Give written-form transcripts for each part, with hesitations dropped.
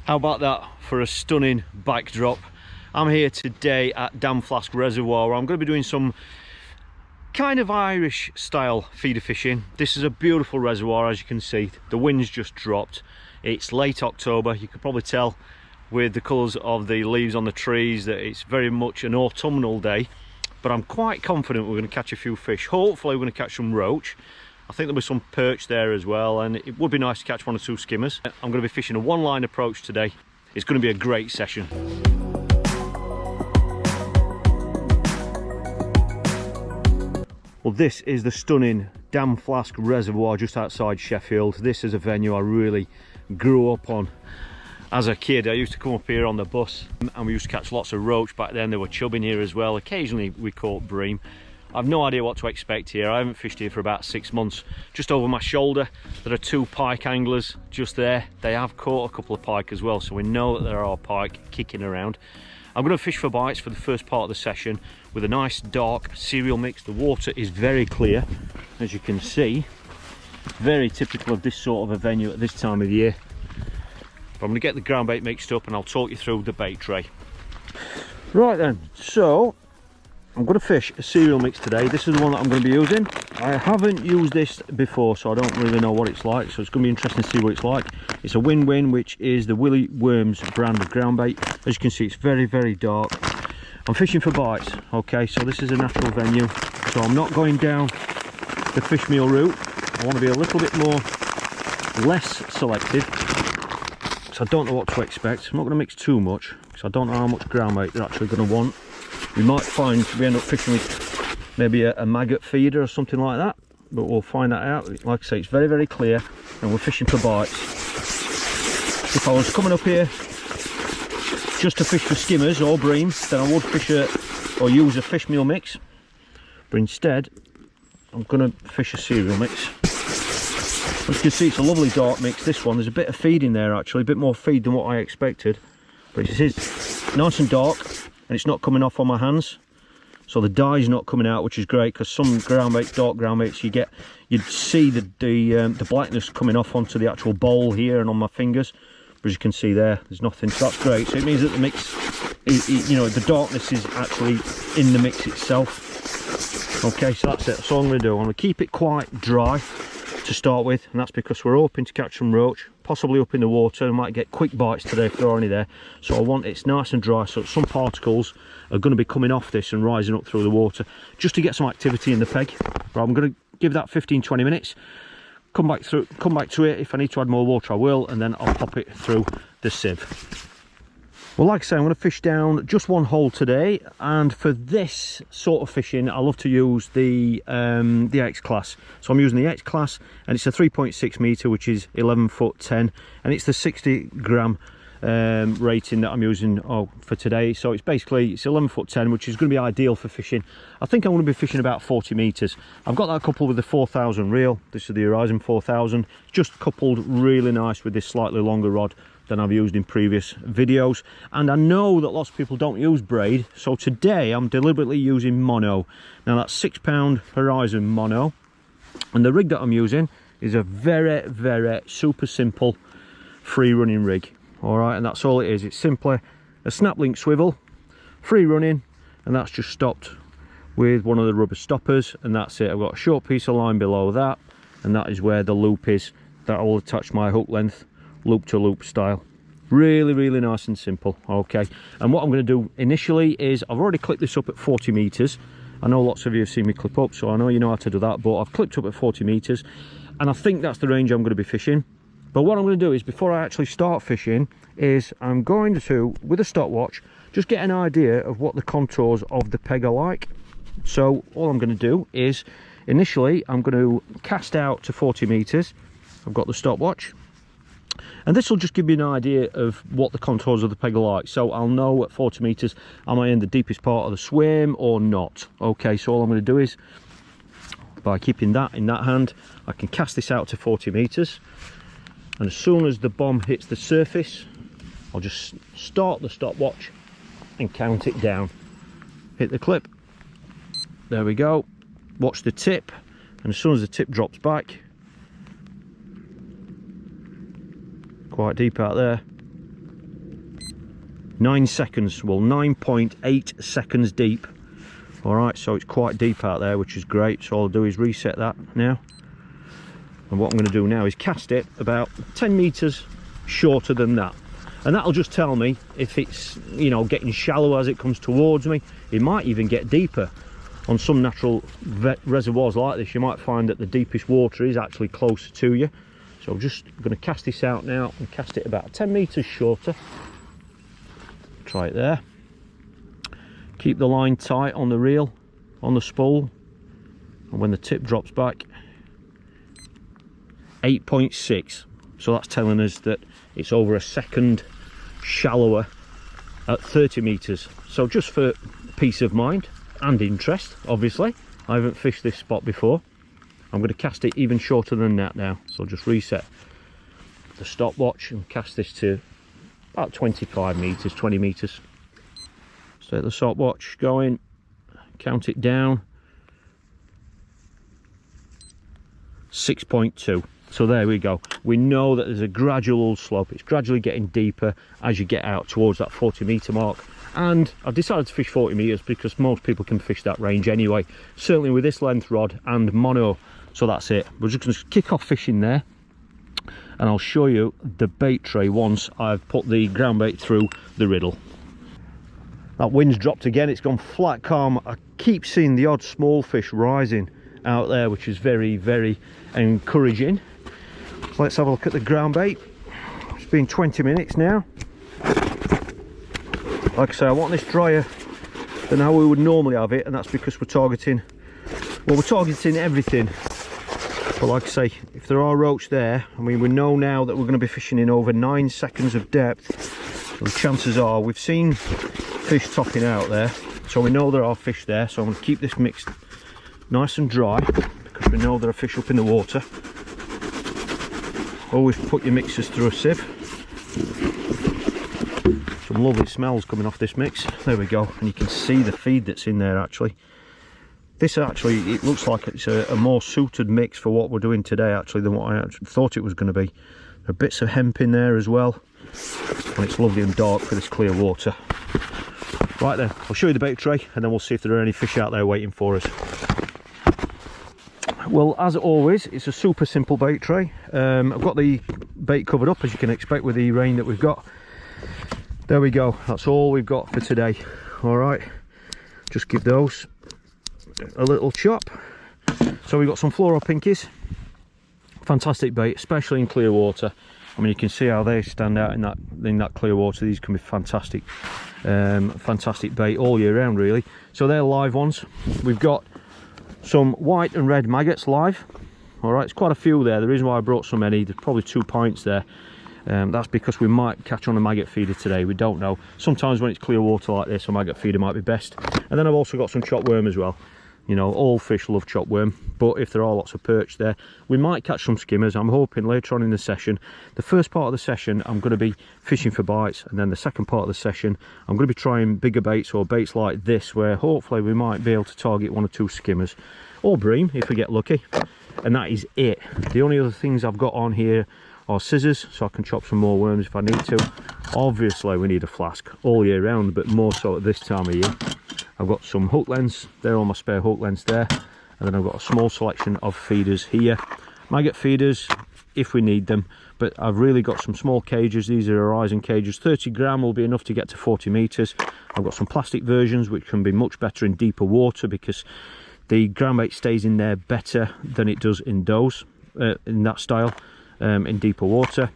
How about that for a stunning backdrop? I'm here today at Damflask Reservoir. I'm going to be doing some kind of Irish style feeder fishing. This is a beautiful reservoir, as you can see. The wind's just dropped. It's late October. You could probably tell with the colours of the leaves on the trees that it's very much an autumnal day, but I'm quite confident we're going to catch a few fish. Hopefully we're going to catch some roach. I think there'll be some perch there as well, and it would be nice to catch one or two skimmers. I'm going to be fishing a one-line approach today. It's going to be a great session. Well, this is the stunning Damflask Reservoir just outside Sheffield. This is a venue I really grew up on as a kid. I used to come up here on the bus and we used to catch lots of roach back then. They were chubbing here as well. Occasionally we caught bream. I've no idea what to expect here. I haven't fished here for about 6 months. Just over my shoulder there are 2 pike anglers just there. They have caught a couple of pike as well, so we know that there are pike kicking around. I'm going to fish for bites for the first part of the session with a nice dark cereal mix. The water is very clear, as you can see. Very typical of this sort of a venue at this time of year. But I'm going to get the ground bait mixed up and I'll talk you through the bait tray. Right then, so I'm going to fish a cereal mix today. This is the one that I'm going to be using. I haven't used this before, so I don't really know what it's like, so it's going to be interesting to see what it's like. It's a Win-Win, which is the Willy Worms brand of ground bait. As you can see, it's very, very dark. I'm fishing for bites, okay, so this is a natural venue, so I'm not going down the fish meal route. I want to be a little bit less selective, because I don't know what to expect. I'm not going to mix too much, because I don't know how much ground bait they're actually going to want. We might find we end up fishing with maybe a maggot feeder or something like that, but we'll find that out. Like I say, it's very, very clear, and we're fishing for bites. If I was coming up here just to fish for skimmers or bream, then I would fish or use a fish meal mix, but instead I'm going to fish a cereal mix. As you can see, it's a lovely dark mix, this one. There's a bit of feed in there actually, a bit more feed than what I expected, but it is nice and dark and it's not coming off on my hands, so the dye's not coming out, which is great, because some ground bait, dark ground baits, you'd see the blackness coming off onto the actual bowl here and on my fingers, but as you can see there's nothing, so that's great. So it means that the mix you know, the darkness is actually in the mix itself. Okay, so that's it. That's all I'm going to do. I'm going to keep it quite dry to start with, and that's because we're hoping to catch some roach, possibly up in the water. We might get quick bites today if there are any there, so I want it's nice and dry, so some particles are going to be coming off this and rising up through the water, just to get some activity in the peg. Right, I'm going to give that 15-20 minutes, come back to it. If I need to add more water I will, and then I'll pop it through the sieve. Well, like I say, I'm going to fish down just one hole today, and for this sort of fishing I love to use the X class. So I'm using the X class, and it's a 3.6 metre, which is 11 foot 10, and it's the 60 gram rating that I'm using for today. So it's 11 foot 10, which is going to be ideal for fishing. I think I'm going to be fishing about 40 metres. I've got that coupled with the 4000 reel. This is the Horizon 4000, just coupled really nice with this slightly longer rod than I've used in previous videos. And I know that lots of people don't use braid, so today I'm deliberately using mono. Now that's 6 pound Horizon mono, and the rig that I'm using is a very, very super simple free running rig. All right, and that's all it is. It's simply a snap link swivel, free running, and that's just stopped with one of the rubber stoppers, and that's it. I've got a short piece of line below that, and that is where the loop is that I will attach my hook length loop to loop style. Really, really nice and simple. Okay, and what I'm going to do initially is, I've already clipped this up at 40 meters. I know lots of you have seen me clip up, so I know you know how to do that, but I've clipped up at 40 meters, and I think that's the range I'm going to be fishing. But what I'm going to do is, before I actually start fishing, is I'm going to, with a stopwatch, just get an idea of what the contours of the peg are like. So all I'm going to do is, initially I'm going to cast out to 40 meters. I've got the stopwatch, and this will just give me an idea of what the contours of the peg are like, so I'll know at 40 meters am I in the deepest part of the swim or not. Okay, so all I'm going to do is, by keeping that in that hand, I can cast this out to 40 meters, and as soon as the bomb hits the surface, I'll just start the stopwatch and count it down. Hit the clip, there we go, watch the tip, and as soon as the tip drops back, quite deep out there, 9 seconds, well 9.8 seconds deep. Alright, so it's quite deep out there, which is great. So all I'll do is reset that now. And what I'm going to do now is cast it about 10 meters shorter than that. And that'll just tell me if it's, you know, getting shallow as it comes towards me. It might even get deeper. On some natural reservoirs like this, you might find that the deepest water is actually closer to you. So I'm just going to cast this out now and cast it about 10 meters shorter. Try it there. Keep the line tight on the reel, on the spool, and when the tip drops back, 8.6. So that's telling us that it's over a second shallower at 30 meters. So just for peace of mind and interest, obviously, I haven't fished this spot before. I'm going to cast it even shorter than that now. So I'll just reset the stopwatch and cast this to about 25 meters, 20 meters. Set the stopwatch going, count it down, 6.2. So there we go. We know that there's a gradual slope. It's gradually getting deeper as you get out towards that 40 meter mark. And I've decided to fish 40 meters because most people can fish that range anyway. Certainly with this length rod and mono. So that's it. We're just going to kick off fishing there. And I'll show you the bait tray once I've put the ground bait through the riddle. That wind's dropped again. It's gone flat calm. I keep seeing the odd small fish rising out there, which is very, very encouraging. Let's have a look at the ground bait. It's been 20 minutes now. Like I say, I want this drier than how we would normally have it, and that's because we're targeting, well, we're targeting everything. But like I say, if there are roach there, I mean, we know now that we're going to be fishing in over 9 seconds of depth. So the chances are we've seen fish topping out there, so we know there are fish there. So I'm going to keep this mixed nice and dry because we know there are fish up in the water. Always put your mixers through a sieve. Some lovely smells coming off this mix. There we go, and you can see the feed that's in there actually. This actually, it looks like it's a more suited mix for what we're doing today actually than what I actually thought it was going to be. There are bits of hemp in there as well, and it's lovely and dark for this clear water. Right then, I'll show you the bait tray and then we'll see if there are any fish out there waiting for us. Well, as always, it's a super simple bait tray. I've got the bait covered up, as you can expect with the rain that we've got. There we go, that's all we've got for today. All right, just give those a little chop. So we've got some fluoro pinkies. Fantastic bait, especially in clear water. I mean, you can see how they stand out in that clear water. These can be fantastic, fantastic bait all year round, really. So they're live ones. We've got some white and red maggots live. All right, it's quite a few there. The reason why I brought so many, there's probably 2 pints there. That's because we might catch on a maggot feeder today. We don't know. Sometimes when it's clear water like this, a maggot feeder might be best. And then I've also got some chopped worm as well. You know, all fish love chopped worm, but if there are lots of perch there, we might catch some skimmers. I'm hoping later on in the session, the first part of the session, I'm going to be fishing for bites, and then the second part of the session, I'm going to be trying bigger baits or baits like this, where hopefully we might be able to target 1 or 2 skimmers, or bream if we get lucky. And that is it. The only other things I've got on here are scissors, so I can chop some more worms if I need to. Obviously we need a flask all year round, but more so at this time of year. I've got some hook lengths, they're all my spare hook lengths there, and then I've got a small selection of feeders here. Maggot feeders if we need them, but I've really got some small cages. These are horizon cages. 30 gram will be enough to get to 40 meters. I've got some plastic versions which can be much better in deeper water because the ground bait stays in there better than it does in those, in that style, in deeper water.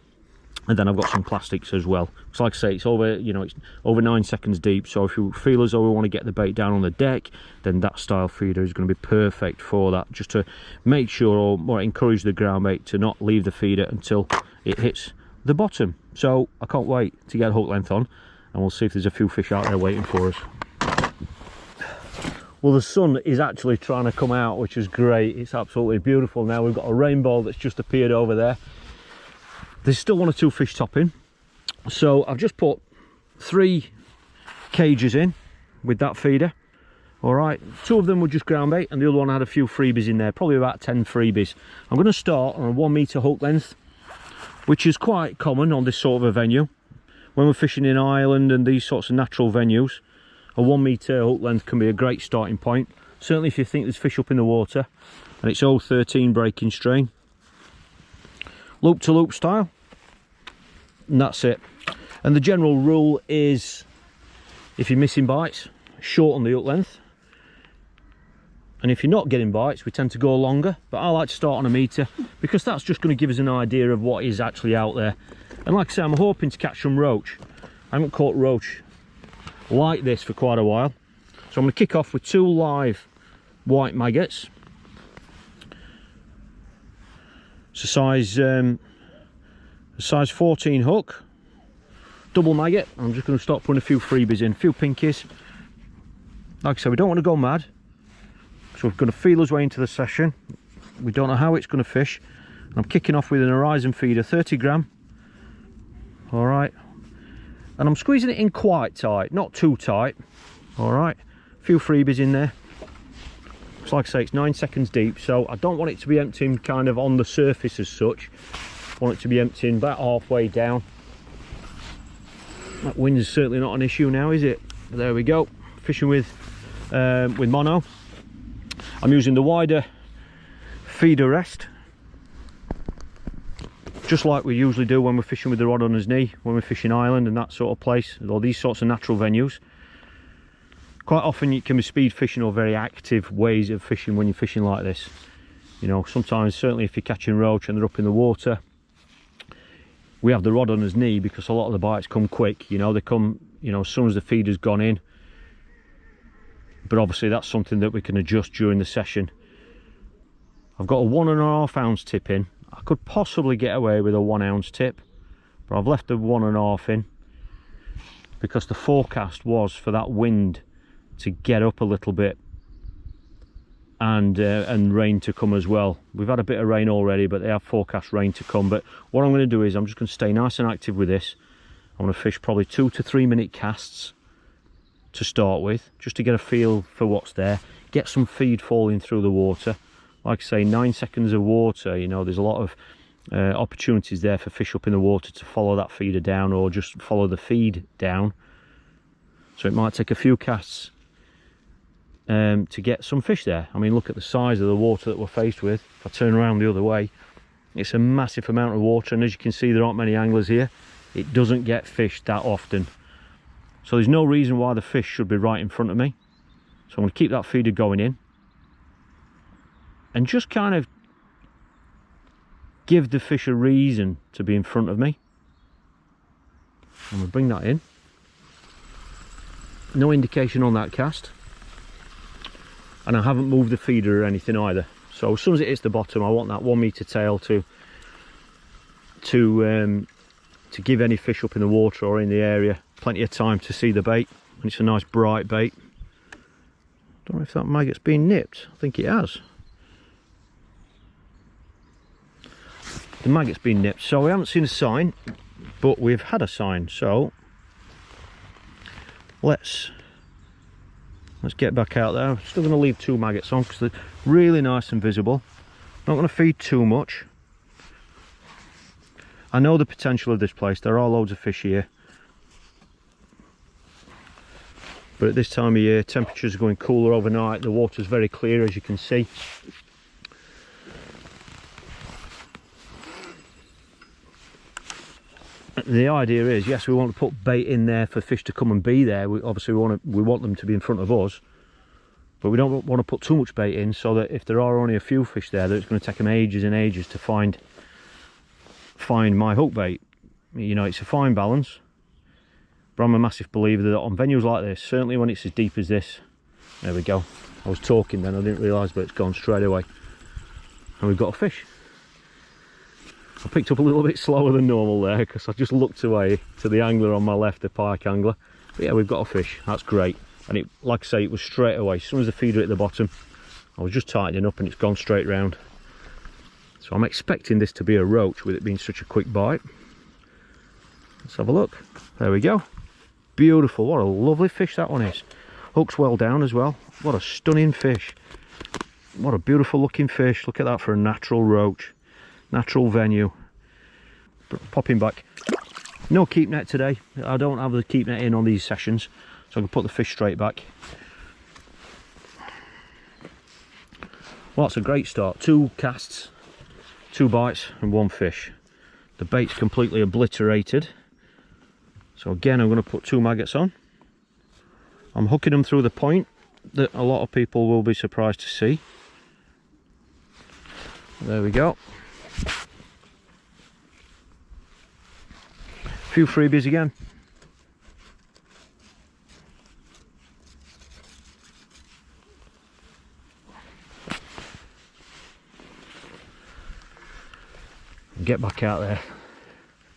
And then I've got some plastics as well. So like I say, it's over, you know, it's over 9 seconds deep. So if you feel as though we want to get the bait down on the deck, then that style feeder is going to be perfect for that. Just to make sure, or more encourage the ground bait to not leave the feeder until it hits the bottom. So I can't wait to get a hook length on, and we'll see if there's a few fish out there waiting for us. Well, the sun is actually trying to come out, which is great. It's absolutely beautiful now. We've got a rainbow that's just appeared over there. There's still 1 or 2 fish topping, so I've just put 3 cages in with that feeder. All right, 2 of them were just ground bait, and the other one had a few freebies in there, probably about 10 freebies. I'm going to start on a 1 meter hook length, which is quite common on this sort of a venue. when we're fishing in Ireland and these sorts of natural venues, a 1 metre hook length can be a great starting point. Certainly if you think there's fish up in the water, and it's 013 breaking strain. Loop to loop style, and that's it. And the general rule is, if you're missing bites, shorten the hook length. And if you're not getting bites, we tend to go longer, but I like to start on 1 metre because that's just going to give us an idea of what is actually out there. And like I say, I'm hoping to catch some roach. I haven't caught roach like this for quite a while. So I'm going to kick off with 2 live white maggots. It's a size 14 hook, double maggot. I'm just going to start putting a few freebies in, a few pinkies. Like I said, we don't want to go mad. So we're going to feel us way into the session. We don't know how it's going to fish. I'm kicking off with an horizon feeder, 30 gram. All right. And I'm squeezing it in quite tight, not too tight. All right. A few freebies in there. So like I say, it's 9 seconds deep, so I don't want it to be emptying kind of on the surface as such. I want it to be emptying about halfway down. That wind is certainly not an issue now, is it? But there we go. Fishing with mono. I'm using the wider feeder rest, just like we usually do when we're fishing with the rod on his knee, when we're fishing Ireland and that sort of place, or these sorts of natural venues. Quite often you can be speed fishing or very active ways of fishing when you're fishing like this. You know, sometimes, certainly if you're catching roach and they're up in the water, we have the rod on his knee because a lot of the bites come quick. You know, they come, you know, as soon as the feeder's gone in. But obviously that's something that we can adjust during the session. I've got a 1.5 ounce tip in. I could possibly get away with a 1 ounce tip, but I've left the 1.5 in because the forecast was for that wind to get up a little bit and rain to come as well. We've had a bit of rain already, but they have forecast rain to come. But what I'm going to do is I'm just going to stay nice and active with this. I'm going to fish probably 2 to 3 minute casts to start with, just to get a feel for what's there, get some feed falling through the water. Like I say, 9 seconds of water, you know, there's a lot of opportunities there for fish up in the water to follow that feeder down or just follow the feed down. So it might take a few casts to get some fish there. I mean, look at the size of the water that we're faced with. If I turn around the other way, it's a massive amount of water, and as you can see, there aren't many anglers here. It doesn't get fished that often. So there's no reason why the fish should be right in front of me. So I'm going to keep that feeder going in and just kind of give the fish a reason to be in front of me. I'm going to bring that in. No indication on that cast. And I haven't moved the feeder or anything either. So as soon as it hits the bottom, I want that 1 metre tail to give any fish up in the water or in the area plenty of time to see the bait. And it's a nice bright bait. Don't know if that maggot's been nipped. I think it has. The maggot's been nipped, so we haven't seen a sign, but we've had a sign. So let's get back out there. I'm still going to leave 2 maggots on because they're really nice and visible. Not going to feed too much. I know the potential of this place. There are loads of fish here. But at this time of year, temperatures are going cooler overnight. The water's very clear, as you can see. The idea is, yes, we want to put bait in there for fish to come and be there. Obviously we want them to be in front of us, but we don't want to put too much bait in so that if there are only a few fish there, that it's going to take them ages and ages to find my hook bait. You know, it's a fine balance. But I'm a massive believer that on venues like this, certainly when it's as deep as this, there we go. I was talking then, I didn't realise, but it's gone straight away. And we've got a fish. I picked up a little bit slower than normal there because I just looked away to the angler on my left, the pike angler. But yeah, we've got a fish. That's great. And it, like I say, it was straight away. As soon as the feeder hit the bottom, I was just tightening up and it's gone straight round. So I'm expecting this to be a roach with it being such a quick bite. Let's have a look. There we go. Beautiful. What a lovely fish that one is. Hook's well down as well. What a stunning fish. What a beautiful looking fish. Look at that for a natural roach. Natural venue. Pop him back. No keep net today. I don't have the keep net in on these sessions, so I can put the fish straight back. Well, that's a great start. 2 casts, 2 bites and 1 fish. The bait's completely obliterated. So again, I'm going to put 2 maggots on. I'm hooking them through the point that a lot of people will be surprised to see. There we go. A few freebies again. Get back out there,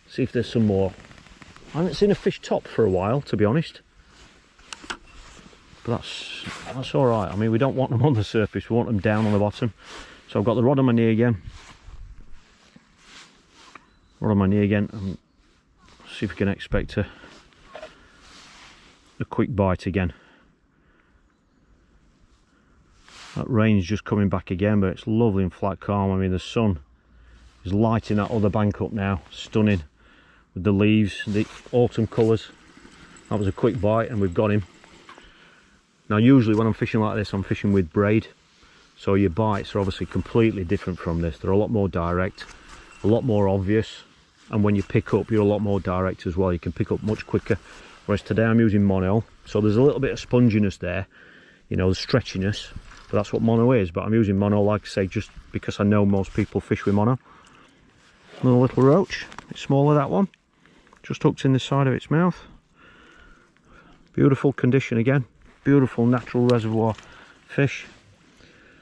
see if there's some more. I haven't seen a fish top for a while, to be honest, but that's all right. I mean, we don't want them on the surface, we want them down on the bottom. So I've got the rod on my knee again, and see if we can expect a quick bite again. That rain's just coming back again, but it's lovely and flat calm. I mean, the sun is lighting that other bank up now, stunning with the leaves, the autumn colours. That was a quick bite and we've got him. Now usually when I'm fishing like this, I'm fishing with braid, so your bites are obviously completely different from this. They're a lot more direct, a lot more obvious, and when you pick up, you're a lot more direct as well. You can pick up much quicker, whereas today I'm using mono, so there's a little bit of sponginess there, you know, the stretchiness, but that's what mono is. But I'm using mono, like I say, just because I know most people fish with mono. Another little roach, it's smaller, that one, just hooked in the side of its mouth. Beautiful condition again, beautiful natural reservoir fish.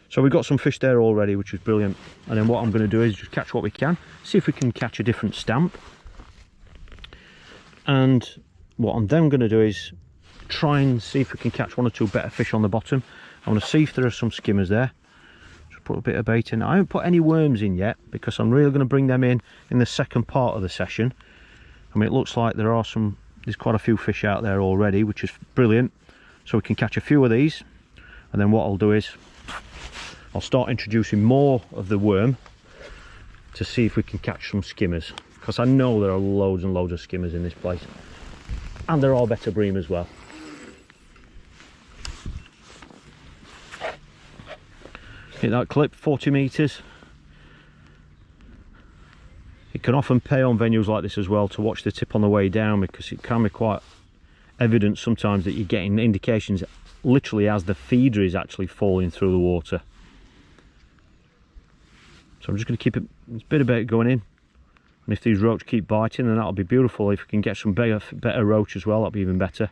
So we've got some fish there already, which is brilliant. And then what I'm going to do is just catch what we can, see if we can catch a different stamp. And what I'm then going to do is try and see if we can catch 1 or 2 better fish on the bottom. I want to see if there are some skimmers there. Put a bit of bait in. I haven't put any worms in yet because I'm really going to bring them in the second part of the session. I mean, it looks like there's quite a few fish out there already, which is brilliant. So we can catch a few of these, and then what I'll do is I'll start introducing more of the worm to see if we can catch some skimmers, because I know there are loads and loads of skimmers in this place, and they're all better bream as well. Hit that clip, 40 metres. It can often pay on venues like this as well to watch the tip on the way down, because it can be quite evident sometimes that you're getting indications literally as the feeder is actually falling through the water. So I'm just going to keep a bit of bait going in, and if these roach keep biting, then that'll be beautiful. If we can get some better roach as well, that'll be even better.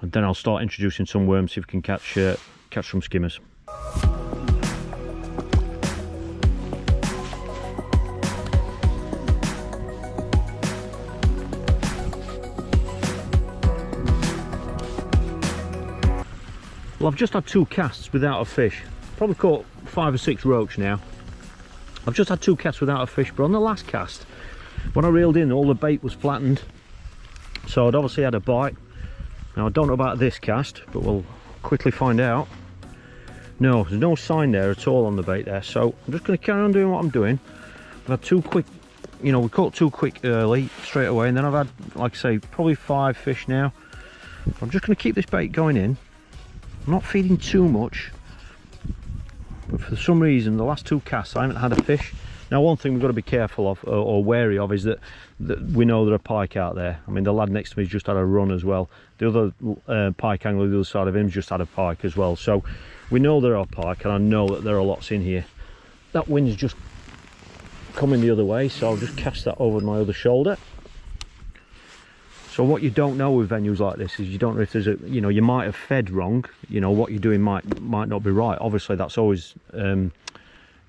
And then I'll start introducing some worms, see if we can catch some skimmers. Well, I've just had 2 casts without a fish. Probably caught 5 or 6 roach now. I've just had 2 casts without a fish, but on the last cast, when I reeled in, all the bait was flattened, so I'd obviously had a bite. Now I don't know about this cast, but we'll quickly find out. No, there's no sign there at all on the bait there, so I'm just going to carry on doing what I'm doing. I've had 2 quick, you know, we caught 2 quick early, straight away, and then I've had, like I say, probably 5 fish now. I'm just going to keep this bait going in. I'm not feeding too much, but for some reason the last 2 casts I haven't had a fish. Now one thing we've got to be careful of, or wary of, is that we know there are pike out there. I mean, the lad next to me's just had a run as well. The other pike angler the other side of him's just had a pike as well. So we know there are pike, and I know that there are lots in here. That wind's just coming the other way, so I'll just cast that over my other shoulder. So what you don't know with venues like this is you don't know if there's a, you know, you might have fed wrong, you know, what you're doing might not be right. Obviously that's always in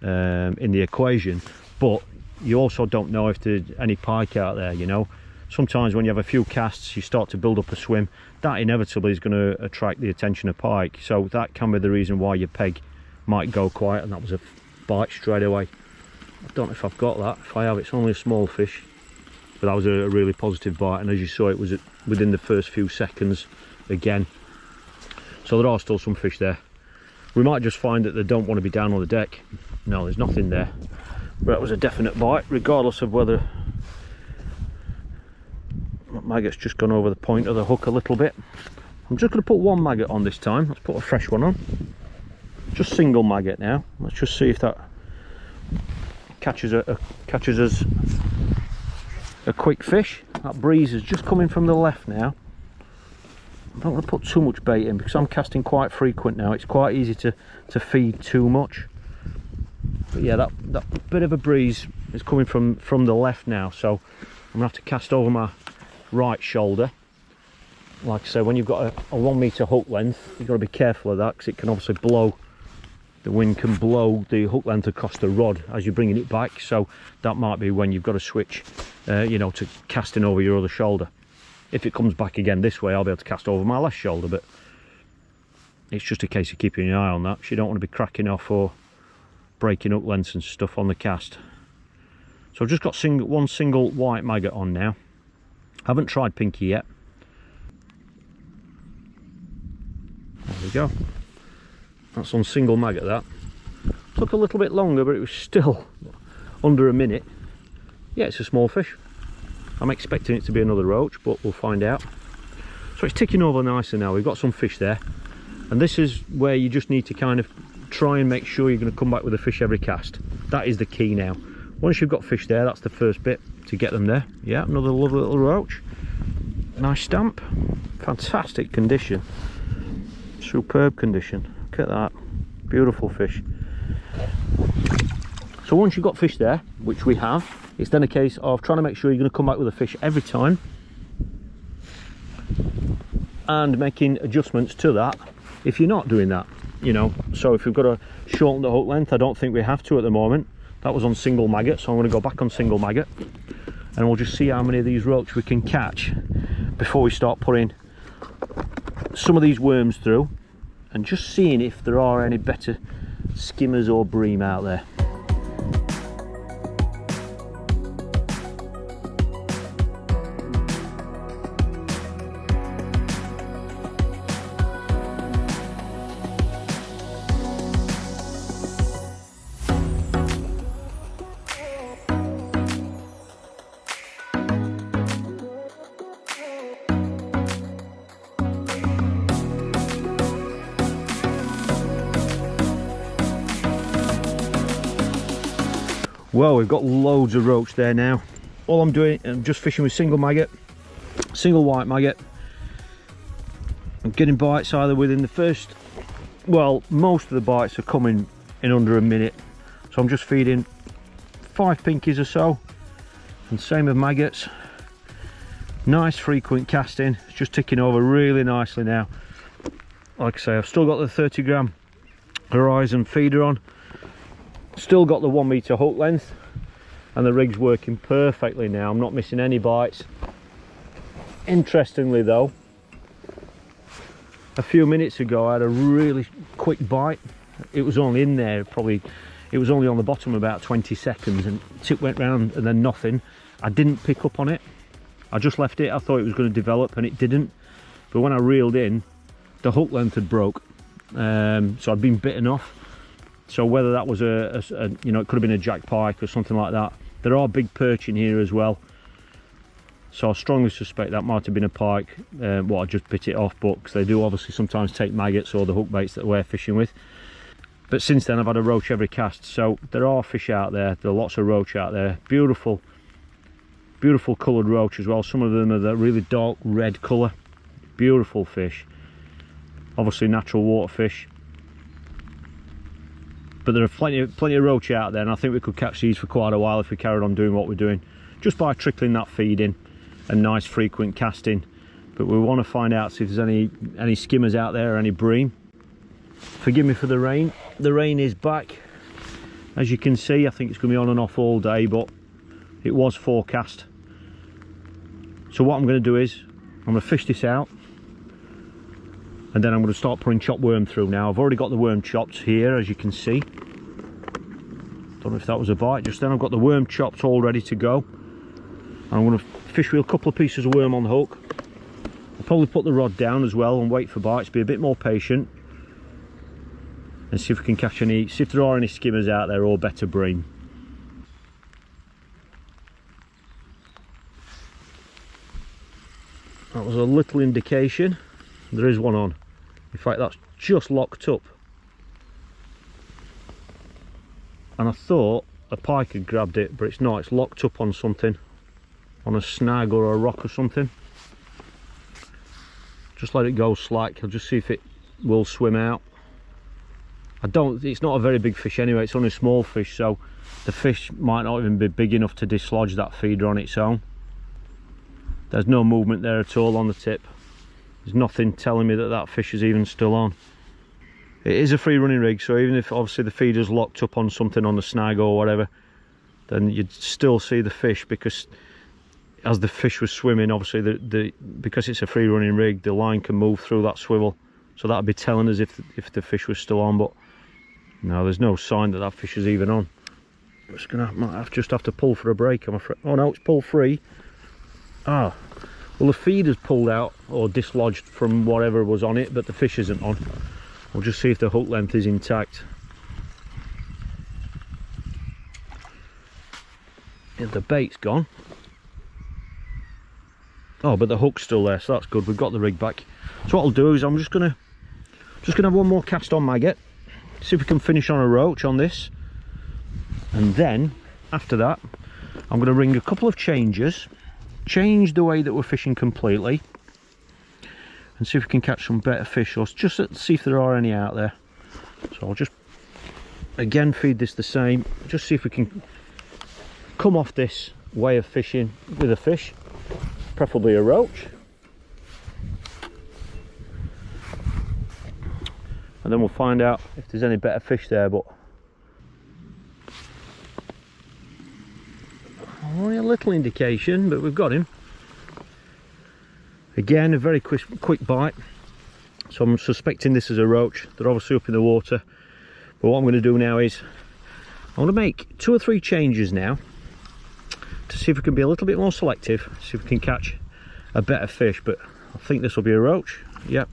the equation, but you also don't know if there's any pike out there, you know. Sometimes when you have a few casts, you start to build up a swim, that inevitably is going to attract the attention of pike, so that can be the reason why your peg might go quiet. And that was a bite straight away. I don't know if I've got that. If I have, it's only a small fish, but that was a really positive bite, and as you saw, it was within the first few seconds again. So there are still some fish there. We might just find that they don't want to be down on the deck. No, there's nothing there. But that was a definite bite, regardless of whether that maggot's just gone over the point of the hook a little bit. I'm just going to put one maggot on this time. Let's put a fresh one on. Just single maggot now. Let's just see if that catches us a quick fish. That breeze is just coming from the left now. I'm not going to put too much bait in because I'm casting quite frequent now. It's quite easy to feed too much. But yeah, that bit of a breeze is coming from the left now, so I'm going to have to cast over my right shoulder. Like I say, when you've got a 1 metre hook length, you've got to be careful of that because it can obviously blow, the wind can blow the hook length across the rod as you're bringing it back, so that might be when you've got to switch you know, to casting over your other shoulder. If it comes back again this way, I'll be able to cast over my left shoulder, but it's just a case of keeping an eye on that, because you don't want to be cracking off or breaking hook lengths and stuff on the cast. So I've just got one single white maggot on now. Haven't tried pinky yet. There we go. That's on single maggot. That took a little bit longer, but it was still under a minute. Yeah, it's a small fish. I'm expecting it to be another roach, but we'll find out. So it's ticking over nicely now. We've got some fish there, and this is where you just need to kind of try and make sure you're going to come back with a fish every cast. That is the key now. Once you've got fish there, that's the first bit to get them there. Yeah, another lovely little roach. Nice stamp. Fantastic condition. Superb condition. Look at that. Beautiful fish. So once you've got fish there, which we have, it's then a case of trying to make sure you're going to come back with a fish every time and making adjustments to that if you're not doing that, you know. So if we've got to shorten the hook length, I don't think we have to at the moment. That was on single maggot, so I'm going to go back on single maggot and we'll just see how many of these roach we can catch before we start putting some of these worms through and just seeing if there are any better skimmers or bream out there. Well, we've got loads of roach there now. All I'm doing, I'm just fishing with single maggot, single white maggot. I'm getting bites either within the first, well, most of the bites are coming in under a minute. So I'm just feeding 5 pinkies or so, and same with maggots. Nice frequent casting. It's just ticking over really nicely now. Like I say, I've still got the 30 gram Horizon feeder on. Still got the 1 metre hook length, and the rig's working perfectly now. I'm not missing any bites. Interestingly though, a few minutes ago I had a really quick bite. It was only in there, it was only on the bottom about 20 seconds, and tip went round and then nothing. I didn't pick up on it. I just left it. I thought it was going to develop, and it didn't. But when I reeled in, the hook length had broke, so I'd been bitten off. So whether that was a you know, it could have been a jack pike or something like that. There are big perch in here as well, so I strongly suspect that might have been a pike. Well, I just bit it off, but because they do obviously sometimes take maggots or the hook baits that we're fishing with. But since then I've had a roach every cast, so there are fish out there. There are lots of roach out there. Beautiful, beautiful coloured roach as well. Some of them are the really dark red colour. Beautiful fish. Obviously natural water fish. But there are plenty of roach out there, and I think we could catch these for quite a while if we carried on doing what we're doing, just by trickling that feed in and nice frequent casting. But we want to find out, see if there's any skimmers out there or any bream. Forgive me for the rain. The rain is back, as you can see. I think it's going to be on and off all day, but it was forecast. So what I'm going to do is I'm going to fish this out, and then I'm going to start putting chopped worm through now. I've already got the worm chopped here, as you can see. Don't know if that was a bite just then. I've got the worm chopped all ready to go. And I'm going to fish with a couple of pieces of worm on the hook. I'll probably put the rod down as well and wait for bites, be a bit more patient, and see if we can catch any, see if there are any skimmers out there or better bream. That was a little indication. There is one on. In fact, that's just locked up. And I thought a pike had grabbed it, but it's not. It's locked up on something, on a snag or a rock or something. Just let it go slack. I'll just see if it will swim out. It's not a very big fish anyway, it's only a small fish, so the fish might not even be big enough to dislodge that feeder on its own. There's no movement there at all on the tip. There's nothing telling me that that fish is even still on. It is a free running rig, so even if obviously the feeder's locked up on something, on the snag or whatever, then you'd still see the fish, because as the fish was swimming, obviously because it's a free running rig, the line can move through that swivel, so that'd be telling us if the fish was still on. But no, there's no sign that that fish is even on. Might just have to pull for a break, I'm afraid. Oh no, it's pulled free. Ah, well, the feeder's pulled out or dislodged from whatever was on it, but the fish isn't on. We'll just see if the hook length is intact. Yeah, the bait's gone. Oh, but the hook's still there, so that's good. We've got the rig back. So what I'll do is I'm just gonna have one more cast on maggot, see if we can finish on a roach on this, and then after that I'm going to ring a couple of changes, change the way that we're fishing completely, and see if we can catch some better fish, or just see if there are any out there. So I'll just again feed this the same, just see if we can come off this way of fishing with a fish, preferably a roach. And then we'll find out if there's any better fish there, but only a little indication, but we've got him. Again, a very quick bite, so I'm suspecting this is a roach. They're obviously up in the water, but what I'm going to do now is I'm going to make 2 or 3 changes now to see if we can be a little bit more selective, see if we can catch a better fish. But I think this will be a roach. Yep.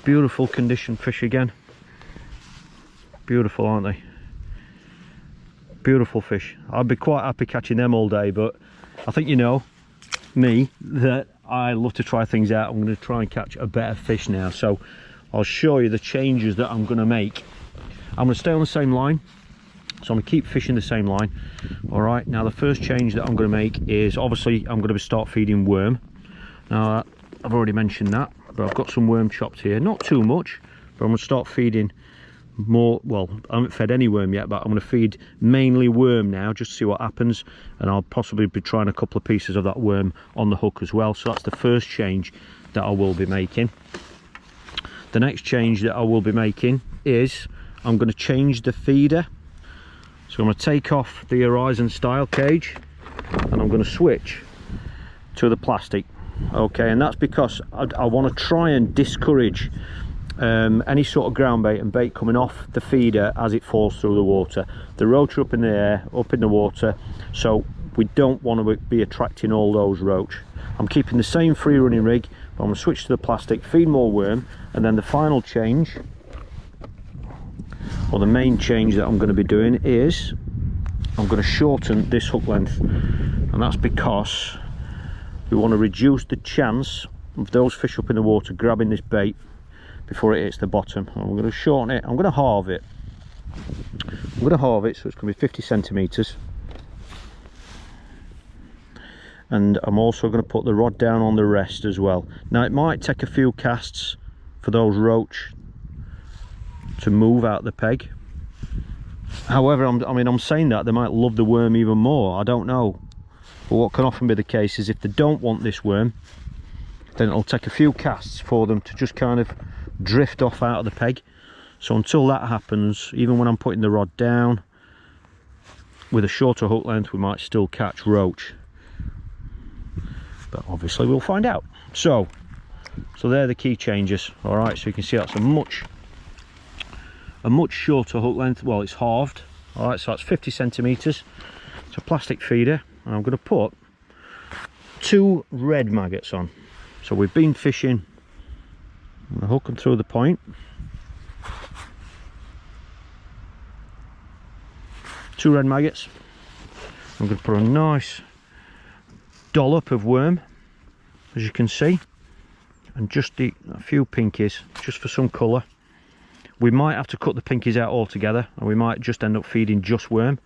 Beautiful condition fish again. Beautiful, aren't they? Beautiful fish. I'd be quite happy catching them all day, but I think you know me, that I love to try things out. I'm going to try and catch a better fish now, so I'll show you the changes that I'm going to make. I'm going to stay on the same line, so I'm going to keep fishing the same line. All right, now the first change that I'm going to make is, obviously I'm going to start feeding worm. Now I've already mentioned that, but I've got some worm chopped here, not too much, but I'm going to start feeding more. Well, I haven't fed any worm yet, but I'm going to feed mainly worm now, just to see what happens, and I'll possibly be trying a couple of pieces of that worm on the hook as well. So that's the first change that I will be making. The next change that I will be making is I'm going to change the feeder. So I'm going to take off the Horizon style cage and I'm going to switch to the plastic. Okay, and that's because I want to try and discourage any sort of ground bait and bait coming off the feeder as it falls through the water. The roach are up in the air, up in the water, so we don't want to be attracting all those roach. I'm keeping the same free running rig, but I'm going to switch to the plastic, feed more worm, and then the final change, or the main change that I'm going to be doing, is I'm going to shorten this hook length, and that's because we want to reduce the chance of those fish up in the water grabbing this bait before it hits the bottom. I'm going to shorten it. I'm going to halve it. I'm going to halve it, so it's going to be 50 centimeters. And I'm also going to put the rod down on the rest as well. Now it might take a few casts for those roach to move out the peg. However, I'm saying that they might love the worm even more. I don't know. But what can often be the case is if they don't want this worm, then it'll take a few casts for them to just kind of drift off out of the peg. So until that happens, even when I'm putting the rod down with a shorter hook length, we might still catch roach. But obviously we'll find out. So they're the key changes. All right, so you can see that's a much shorter hook length. Well, it's halved. All right, so that's 50 centimeters. It's a plastic feeder, and I'm going to put 2 red maggots on. So we've been fishing, I'm going to hook them through the point. 2 red maggots. I'm going to put a nice dollop of worm as you can see, and just a few pinkies just for some colour. We might have to cut the pinkies out altogether, and we might just end up feeding just worm,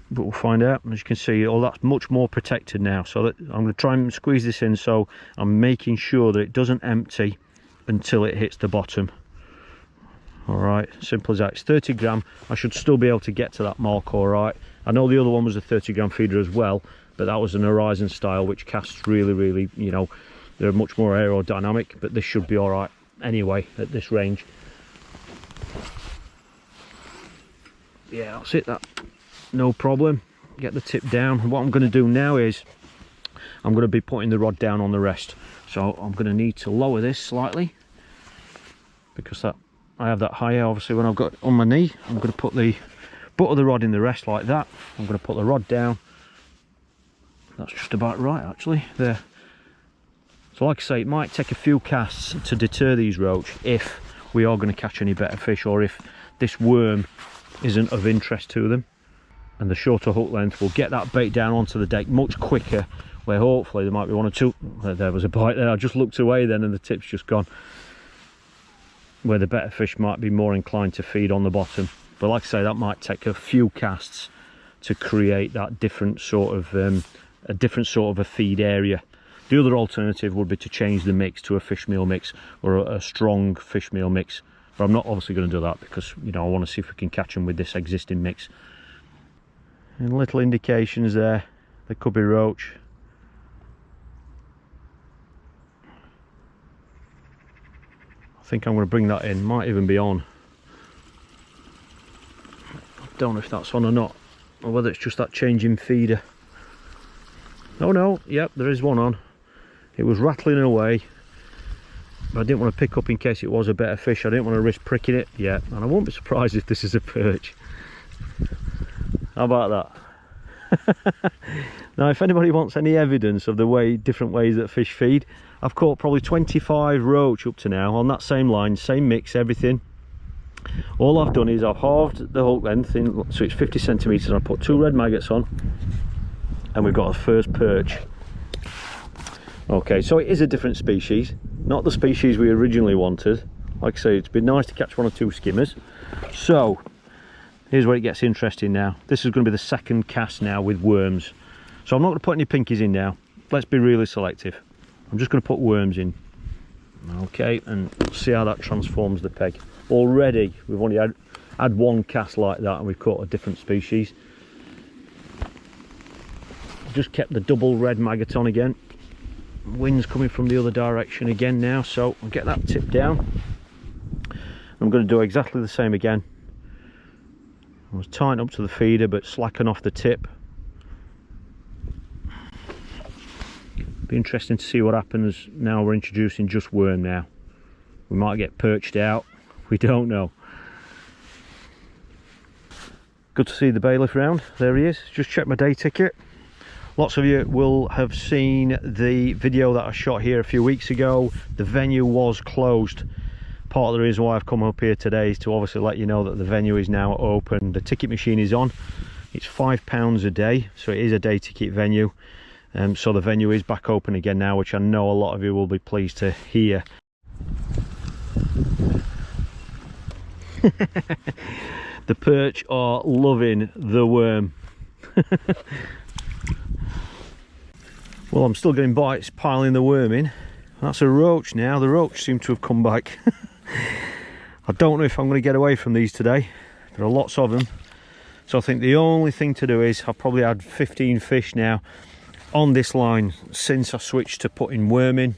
but we'll find out. As you can see, all that's much more protected now, so that I'm going to try and squeeze this in, so I'm making sure that it doesn't empty until it hits the bottom. All right, simple as that. It's 30 gram. I should still be able to get to that mark. All right, I know the other one was a 30 gram feeder as well, but that was an horizon style, which casts really, you know, they're much more aerodynamic, but this should be all right anyway at this range. Yeah, that's it, that no problem. Get the tip down, and what I'm going to do now is I'm going to be putting the rod down on the rest, so I'm going to need to lower this slightly, because that I have that higher. Obviously when I've got on my knee, I'm going to put the butt of the rod in the rest like that. I'm going to put the rod down. That's just about right actually there. So like I say, it might take a few casts to deter these roach if we are going to catch any better fish, or if this worm isn't of interest to them. And the shorter hook length will get that bait down onto the deck much quicker, where hopefully there might be one or two. There was a bite there, I just looked away then and the tip's just gone, where the better fish might be more inclined to feed on the bottom. But like I say, that might take a few casts to create that different sort of a feed area. The other alternative would be to change the mix to a fish meal mix, or a strong fish meal mix, but I'm not obviously going to do that, because you know I want to see if we can catch them with this existing mix. And little indications there could be roach. I think I'm going to bring that in, might even be on. I don't know if that's on or not, or whether it's just that changing feeder. Oh no, yep, there is one on. It was rattling away, but I didn't want to pick up in case it was a better fish. I didn't want to risk pricking it yet, and I won't be surprised if this is a perch. How about that? Now if anybody wants any evidence of the different ways that fish feed, I've caught probably 25 roach up to now on that same line, same mix, everything. All I've done is I've halved the hook length in, so it's 50 centimeters. I put 2 red maggots on, and we've got a first perch. Okay, so it is a different species, not the species we originally wanted. Like I say, it's been nice to catch 1 or 2 skimmers. So here's where it gets interesting now. This is going to be the second cast now with worms. So I'm not going to put any pinkies in now. Let's be really selective. I'm just going to put worms in. Okay, and see how that transforms the peg. Already we've only had 1 cast like that, and we've caught a different species. Just kept the double red maggot on again. Wind's coming from the other direction again now, so I'll get that tip down. I'm going to do exactly the same again. I was tighten up to the feeder but slacken off the tip. Be interesting to see what happens now we're introducing just worm now. We might get perched out, we don't know. Good to see the bailiff round. There he is. Just check my day ticket. Lots of you will have seen the video that I shot here a few weeks ago. The venue was closed. Part of the reason why I've come up here today is to obviously let you know that the venue is now open. The ticket machine is on. It's £5 a day, so it is a day ticket venue. So the venue is back open again now, which I know a lot of you will be pleased to hear. The perch are loving the worm. Well, I'm still getting bites piling the worm in. That's a roach now. The roach seem to have come back. I don't know if I'm going to get away from these today. There are lots of them. So I think the only thing to do is I've probably had 15 fish now on this line since I switched to putting worm in.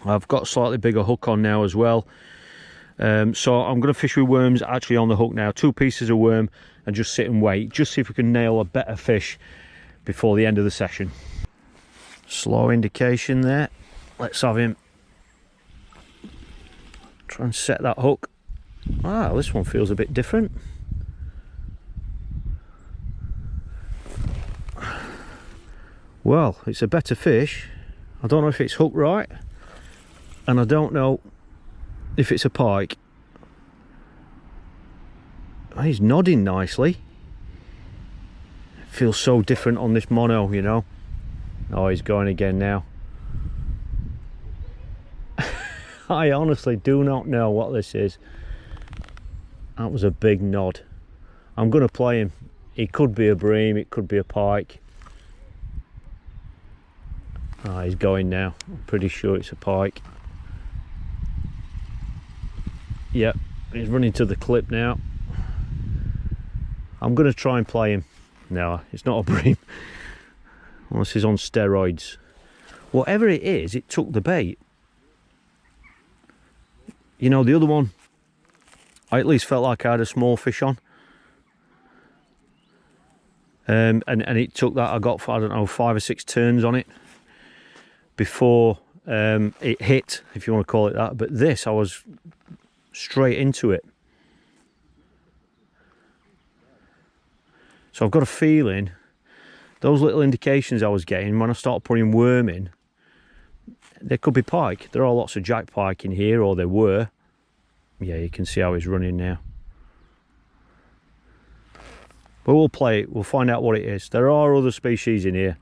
I've got a slightly bigger hook on now as well. So I'm going to fish with worms actually on the hook now. 2 pieces of worm and just sit and wait. Just see if we can nail a better fish before the end of the session. Slow indication there. Let's have him. Try and set that hook. Ah, this one feels a bit different. Well, it's a better fish. I don't know if it's hooked right, and I don't know if it's a pike. He's nodding nicely. It feels so different on this mono, you know. Oh, he's going again now. I honestly do not know what this is. That was a big nod. I'm going to play him. It could be a bream, it could be a pike. Oh, he's going now. I'm pretty sure it's a pike. Yep, he's running to the clip now. I'm going to try and play him. No, it's not a bream. Unless he's on steroids. Whatever it is, it took the bait. You know, the other one, I at least felt like I had a small fish on. And it took that. I got, I don't know, 5 or 6 turns on it before it hit, if you want to call it that. But this, I was straight into it. So I've got a feeling those little indications I was getting when I started putting worm in, there could be pike. There are lots of jack pike in here, or there were. Yeah, you can see how he's running now. But we'll play it, we'll find out what it is. There are other species in here.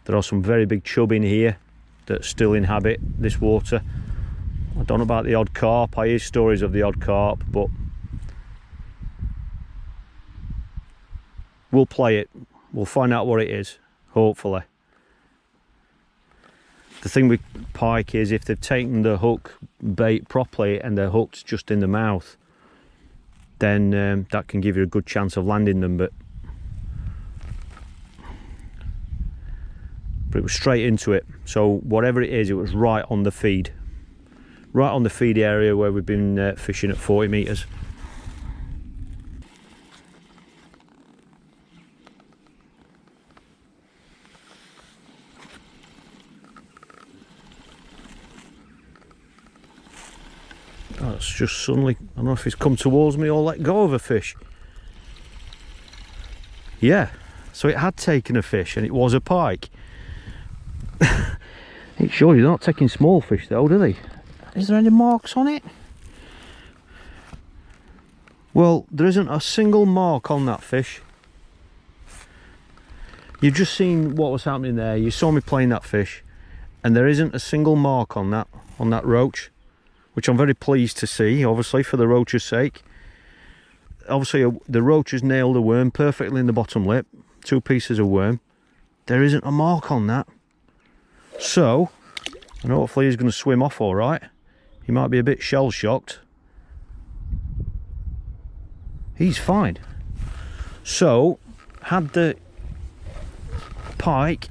There are some very big chub in here that still inhabit this water. I don't know about the odd carp. I hear stories of the odd carp, but we'll play it. We'll find out what it is, hopefully. The thing with pike is if they've taken the hook bait properly and they're hooked just in the mouth, then that can give you a good chance of landing them. But it was straight into it. So whatever it is, it was right on the feed. Right on the feed area where we've been fishing at 40 metres. Oh, it's just suddenly, I don't know if he's come towards me or let go of a fish. Yeah, so it had taken a fish and it was a pike. It's sure he's not taking small fish though, do they? Is there any marks on it? Well, there isn't a single mark on that fish. You've just seen what was happening there. You saw me playing that fish and there isn't a single mark on that roach, which I'm very pleased to see, obviously, for the roach's sake. Obviously, the roach has nailed a worm perfectly in the bottom lip. 2 pieces of worm. There isn't a mark on that. So, and hopefully he's going to swim off all right. He might be a bit shell-shocked. He's fine. So, had the pike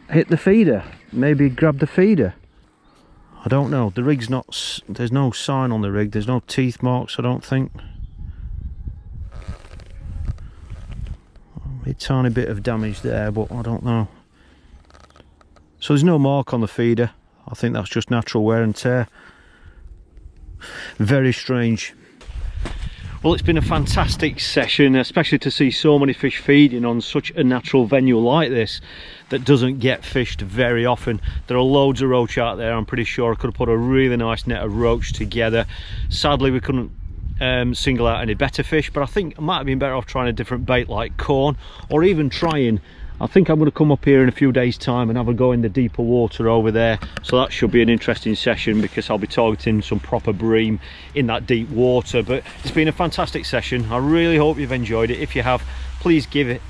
hit the feeder, maybe grab the feeder. I don't know. The rig's not, there's no sign on the rig. There's no teeth marks, I don't think. A tiny bit of damage there, but I don't know. So there's no mark on the feeder. I think that's just natural wear and tear. Very strange. Well, it's been a fantastic session, especially to see so many fish feeding on such a natural venue like this that doesn't get fished very often. There are loads of roach out there. I'm pretty sure I could have put a really nice net of roach together. Sadly, we couldn't single out any better fish, but I think I might have been better off trying a different bait like corn, or even trying, I think I'm going to come up here in a few days time and have a go in the deeper water over there. So that should be an interesting session because I'll be targeting some proper bream in that deep water. But it's been a fantastic session. I really hope you've enjoyed it. If you have, please give it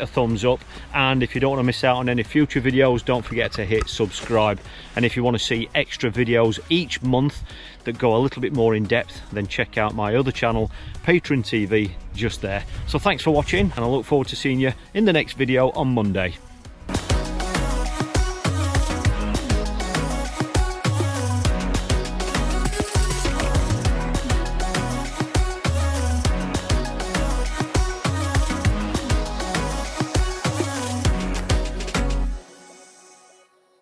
a thumbs up, and if you don't want to miss out on any future videos, don't forget to hit subscribe. And if you want to see extra videos each month that go a little bit more in depth, then check out my other channel, Patreon TV, just there. So thanks for watching, and I look forward to seeing you in the next video on Monday.